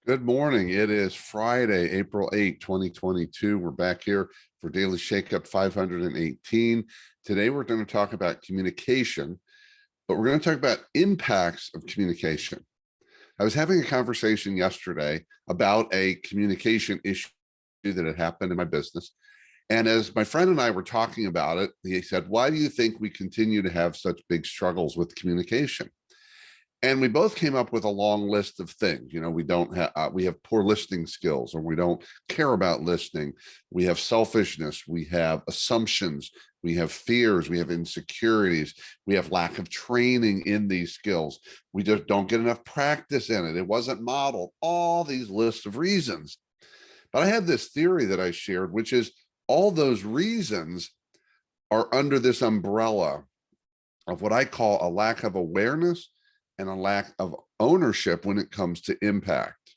Good morning. It is Friday, April 8th, 2022. We're back here for Daily Shakeup 518. Today, we're going to talk about communication, but we're going to talk about impacts of communication. I was having a conversation yesterday about a communication issue that had happened in my business. And as my friend and I were talking about it, he said, "Why do you think we continue to have such big struggles with communication?" And we both came up with a long list of things. We don't have, we have poor listening skills, or we don't care about listening. We have selfishness. We have assumptions. We have fears. We have insecurities. We have lack of training in these skills. We just don't get enough practice in it. It wasn't modeled. All these lists of reasons. But I had this theory that I shared, which is all those reasons are under this umbrella of what I call a lack of awareness and a lack of ownership when it comes to impact.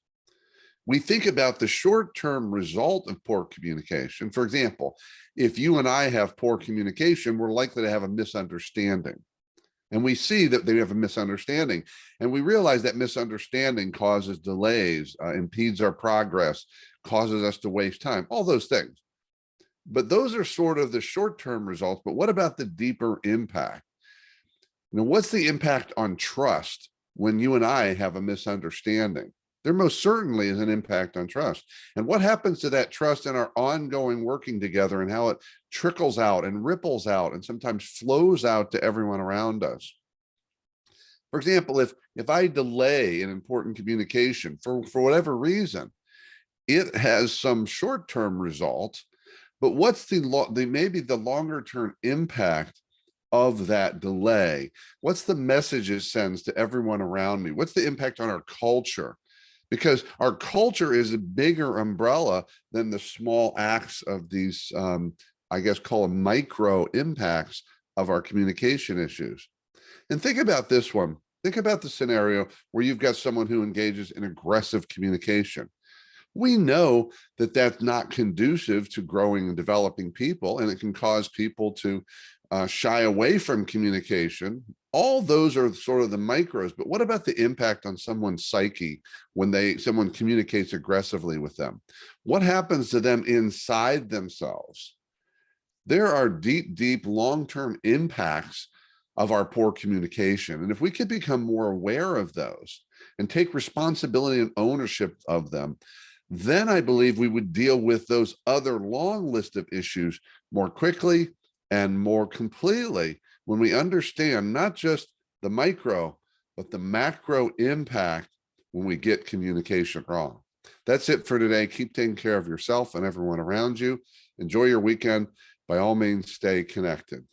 We think about the short-term result of poor communication. For example, if you and I have poor communication, we're likely to have a misunderstanding. And we see that they have a misunderstanding. And we realize that misunderstanding causes delays, impedes our progress, causes us to waste time, all those things. But those are sort of the short-term results. But what about the deeper impact? What's the impact on trust when you and I have a misunderstanding? There most certainly is an impact on trust. And what happens to that trust in our ongoing working together, and how it trickles out and ripples out and sometimes flows out to everyone around us? For example, if I delay an important communication for whatever reason, it has some short-term results, but what's maybe the longer-term impact of that delay? What's the message it sends to everyone around me? What's the impact on our culture? Because our culture is a bigger umbrella than the small acts of these, I guess, call them micro impacts of our communication issues. And think about this one. Think about the scenario where you've got someone who engages in aggressive communication. We know that that's not conducive to growing and developing people, and it can cause people to shy away from communication. All those are sort of the micros, but what about the impact on someone's psyche when someone communicates aggressively with them? What happens to them inside themselves? There are deep, long-term impacts of our poor communication. And if we could become more aware of those and take responsibility and ownership of them, then I believe we would deal with those other long list of issues more quickly and more completely when we understand not just the micro, but the macro impact when we get communication wrong. That's it for today. Keep taking care of yourself and everyone around you. Enjoy your weekend. By all means, stay connected.